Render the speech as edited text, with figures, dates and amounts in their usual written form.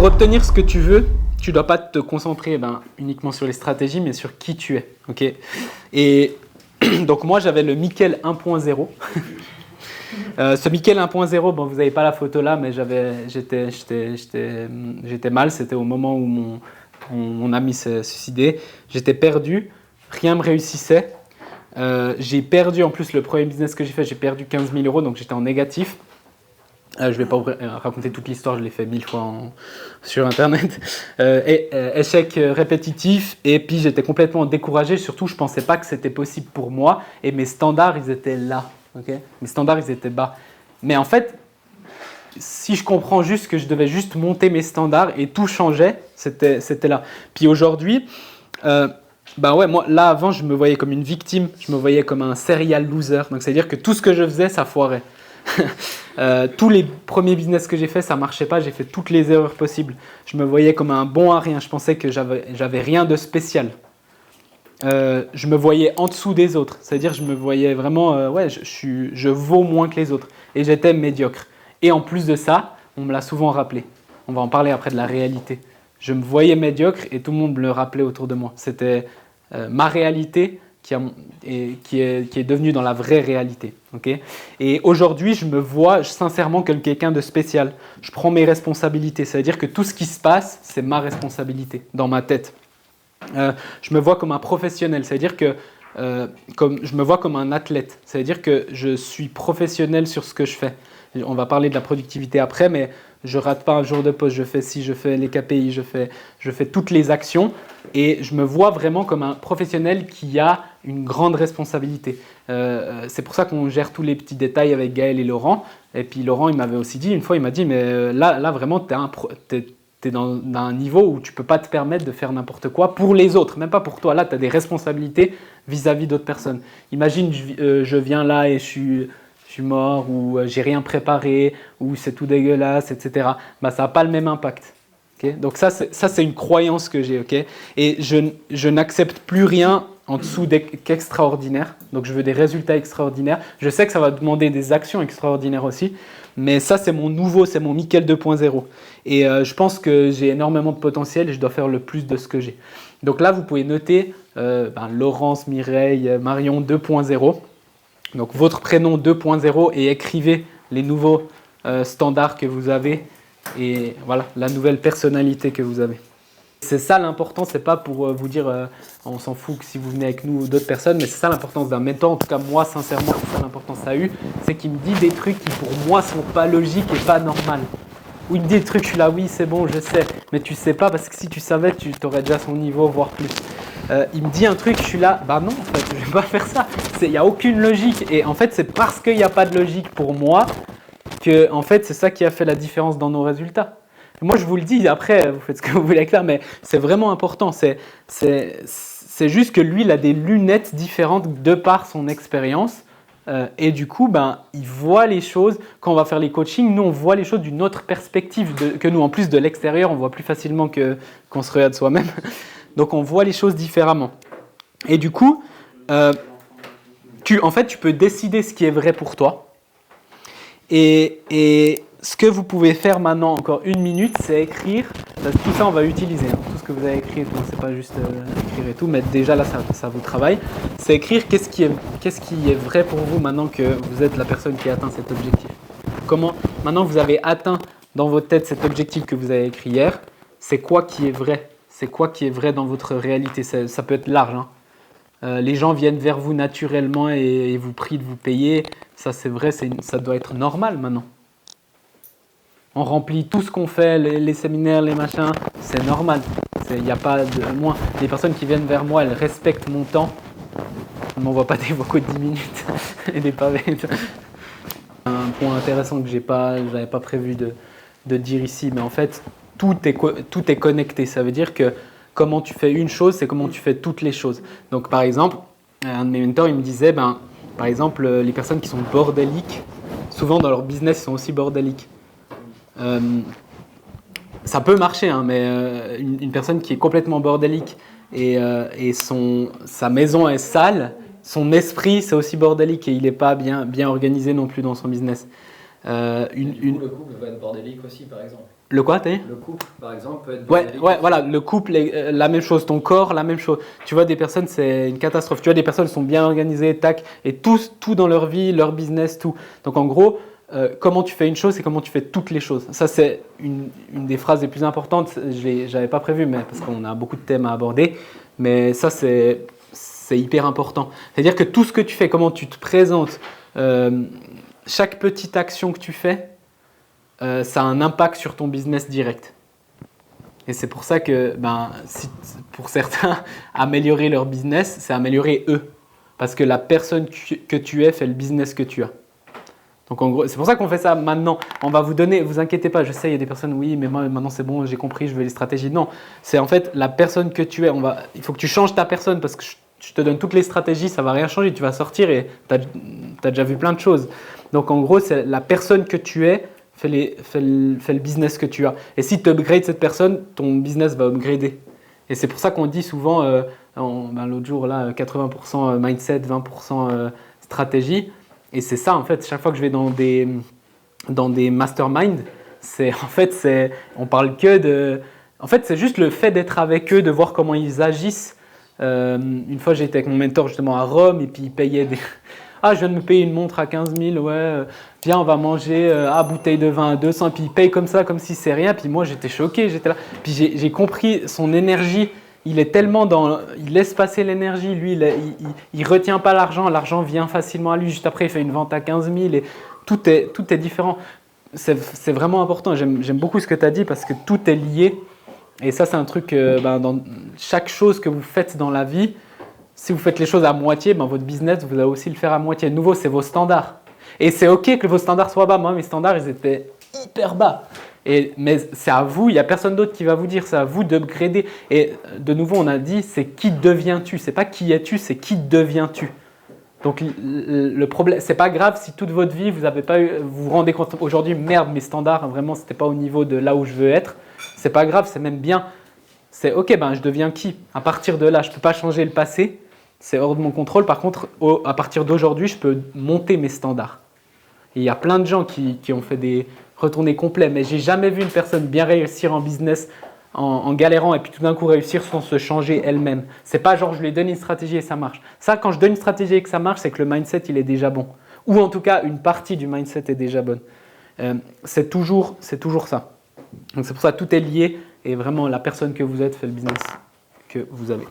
Pour obtenir ce que tu veux, tu ne dois pas te concentrer uniquement sur les stratégies, mais sur qui tu es. Okay, et donc moi, j'avais le Mickel 1.0. Ce Mickel 1.0, bon, vous n'avez pas la photo là, mais j'étais mal. C'était au moment où mon ami s'est suicidé. J'étais perdu, rien ne me réussissait. J'ai perdu, en plus, le premier business que j'ai fait, j'ai perdu 15 000 €, donc j'étais en négatif. Je ne vais pas raconter toute l'histoire, je l'ai fait 1000 fois sur Internet. Échec répétitif, et puis j'étais complètement découragé. Surtout, je ne pensais pas que c'était possible pour moi, et mes standards, ils étaient là. Okay, mes standards, ils étaient bas. Mais en fait, si je comprends juste que je devais juste monter mes standards et tout changeait, c'était là. Puis aujourd'hui, moi, là, avant, je me voyais comme une victime, je me voyais comme un serial loser. Donc, c'est-à-dire que tout ce que je faisais, ça foirait. Tous les premiers business que j'ai fait, ça marchait pas. J'ai fait toutes les erreurs possibles. Je me voyais comme un bon à rien. Je pensais que j'avais rien de spécial. Je me voyais en dessous des autres. C'est-à-dire, je me voyais vraiment, je vaux moins que les autres. Et j'étais médiocre. Et en plus de ça, on me l'a souvent rappelé. On va en parler après de la réalité. Je me voyais médiocre et tout le monde me le rappelait autour de moi. C'était ma réalité qui est devenue dans la vraie réalité. Okay, et aujourd'hui, je me vois sincèrement comme quelqu'un de spécial. Je prends mes responsabilités. C'est-à-dire que tout ce qui se passe, c'est ma responsabilité dans ma tête. Je me vois comme un professionnel, c'est-à-dire que je me vois comme un athlète, c'est-à-dire que je suis professionnel sur ce que je fais. On va parler de la productivité après, mais je ne rate pas un jour de pause, je fais les KPI, je fais toutes les actions, et je me vois vraiment comme un professionnel qui a une grande responsabilité. C'est pour ça qu'on gère tous les petits détails avec Gaël et Laurent. Et puis Laurent, il m'avait aussi dit, une fois, il m'a dit, mais là vraiment, tu es dans un niveau où tu ne peux pas te permettre de faire n'importe quoi pour les autres, même pas pour toi. Là, tu as des responsabilités vis-à-vis d'autres personnes. Imagine, je viens là et je suis mort, ou j'ai rien préparé, ou c'est tout dégueulasse, etc. Ça n'a pas le même impact. Okay, donc ça, c'est une croyance que j'ai. Okay, et je n'accepte plus rien en dessous qu'extraordinaire. Donc je veux des résultats extraordinaires. Je sais que ça va demander des actions extraordinaires aussi. Mais ça, c'est mon Mickel 2.0. Et je pense que j'ai énormément de potentiel et je dois faire le plus de ce que j'ai. Donc là, vous pouvez noter Laurence, Mireille, Marion 2.0. Donc votre prénom 2.0 et écrivez les nouveaux standards que vous avez et voilà, la nouvelle personnalité que vous avez. C'est ça l'important, c'est pas pour vous dire on s'en fout que si vous venez avec nous ou d'autres personnes, mais c'est ça l'importance d'un mentor. En tout cas, moi, sincèrement, c'est ça l'importance que ça a eu, c'est qu'il me dit des trucs qui pour moi sont pas logiques et pas normales. Ou il me dit des trucs, je suis là, oui, c'est bon, je sais, mais tu sais pas parce que si tu savais, tu aurais déjà son niveau, voire plus. Il me dit un truc, je suis là, non, en fait, je vais pas faire ça. Il n'y a aucune logique. Et en fait, c'est parce qu'il n'y a pas de logique pour moi que, en fait, c'est ça qui a fait la différence dans nos résultats. Moi, je vous le dis, après, vous faites ce que vous voulez avec là, mais c'est vraiment important. C'est juste que lui, il a des lunettes différentes de par son expérience. Et du coup, il voit les choses. Quand on va faire les coachings, nous, on voit les choses d'une autre perspective que nous. En plus, de l'extérieur, on voit plus facilement qu'on se regarde soi-même. Donc, on voit les choses différemment. Et du coup, tu peux décider ce qui est vrai pour toi. Et ce que vous pouvez faire maintenant, encore 1 minute, c'est écrire. Tout ça, on va utiliser. Tout ce que vous avez écrit, c'est pas juste écrire et tout, mais déjà là, ça vous travaille. C'est écrire qu'est-ce qui est vrai pour vous maintenant que vous êtes la personne qui a atteint cet objectif. Maintenant vous avez atteint dans votre tête cet objectif que vous avez écrit hier, c'est quoi qui est vrai? C'est quoi qui est vrai dans votre réalité? Ça peut être large. Les gens viennent vers vous naturellement et vous prient de vous payer. Ça, c'est vrai, ça doit être normal maintenant. On remplit tout ce qu'on fait, les séminaires, les machins, c'est normal. Il n'y a pas de moins. Les personnes qui viennent vers moi, elles respectent mon temps. Elles ne m'envoient pas des vocaux de 10 minutes et des pavés. Un point intéressant que je n'avais pas prévu de dire ici, mais en fait, tout est connecté. Ça veut dire que comment tu fais une chose, c'est comment tu fais toutes les choses. Donc, par exemple, un de mes mentors, il me disait, par exemple, les personnes qui sont bordéliques, souvent dans leur business, ils sont aussi bordéliques. Ça peut marcher, mais une personne qui est complètement bordélique et sa maison est sale, son esprit c'est aussi bordélique et il n'est pas bien organisé non plus dans son business. Du coup, le couple va être bordélique aussi, par exemple. Le quoi, t'as dit? Le couple, par exemple, peut être Ouais, bénéfique. ouais, voilà, le couple, la même chose, ton corps, la même chose. Tu vois des personnes, c'est une catastrophe. Tu vois des personnes qui sont bien organisées, tac, et tout dans leur vie, leur business, tout. Donc en gros, comment tu fais une chose, c'est comment tu fais toutes les choses. Ça, c'est une des phrases les plus importantes. Je n'avais pas prévu, mais parce qu'on a beaucoup de thèmes à aborder. Mais ça, c'est hyper important. C'est-à-dire que tout ce que tu fais, comment tu te présentes, chaque petite action que tu fais, ça a un impact sur ton business direct. Et c'est pour ça que, pour certains, améliorer leur business, c'est améliorer eux. Parce que la personne que tu es fait le business que tu as. Donc en gros, c'est pour ça qu'on fait ça maintenant. On va vous donner, vous inquiétez pas, je sais, il y a des personnes, oui, mais moi maintenant c'est bon, j'ai compris, je veux les stratégies. Non, c'est en fait la personne que tu es. Il faut que tu changes ta personne parce que je te donne toutes les stratégies, ça ne va rien changer. Tu vas sortir et tu as déjà vu plein de choses. Donc en gros, c'est la personne que tu es. Fais le business que tu as. Et si tu upgrades cette personne, ton business va upgrader. Et c'est pour ça qu'on dit souvent, l'autre jour, là, 80% mindset, 20% stratégie. Et c'est ça, en fait, chaque fois que je vais dans des masterminds, on parle que de... En fait, c'est juste le fait d'être avec eux, de voir comment ils agissent. Une fois, j'étais avec mon mentor justement à Rome et puis il payait des... Ah, je viens de me payer une montre à 15 000, ouais, viens, on va manger, bouteille de vin à 200, puis il paye comme ça, comme si c'est rien. Puis moi, j'étais choqué, j'étais là. Puis j'ai compris son énergie, il est tellement il laisse passer l'énergie, lui, il retient pas l'argent vient facilement à lui. Juste après, il fait une vente à 15 000 et tout est différent. C'est vraiment important, j'aime beaucoup ce que tu as dit parce que tout est lié. Et ça, c'est un truc, dans chaque chose que vous faites dans la vie, si vous faites les choses à moitié, votre business, vous allez aussi le faire à moitié. De nouveau, c'est vos standards. Et c'est OK que vos standards soient bas. Moi, mes standards, ils étaient hyper bas. Mais c'est à vous, il n'y a personne d'autre qui va vous dire. C'est à vous d'upgrader. Et de nouveau, on a dit, c'est qui deviens-tu? C'est pas qui es-tu, c'est qui deviens-tu? Donc le problème, c'est pas grave si toute votre vie, vous vous rendez compte aujourd'hui, merde, mes standards, vraiment, c'était pas au niveau de là où je veux être. C'est pas grave, c'est même bien. C'est OK, je deviens qui? À partir de là, je ne peux pas changer le passé. C'est hors de mon contrôle. Par contre, à partir d'aujourd'hui, je peux monter mes standards. Et il y a plein de gens qui ont fait des retournées complets, mais j'ai jamais vu une personne bien réussir en business en galérant et puis tout d'un coup réussir sans se changer elle-même. C'est pas genre je lui donne une stratégie et ça marche. Ça, quand je donne une stratégie et que ça marche, c'est que le mindset, il est déjà bon. Ou en tout cas, une partie du mindset est déjà bonne. C'est toujours ça. Donc c'est pour ça que tout est lié et vraiment la personne que vous êtes fait le business que vous avez.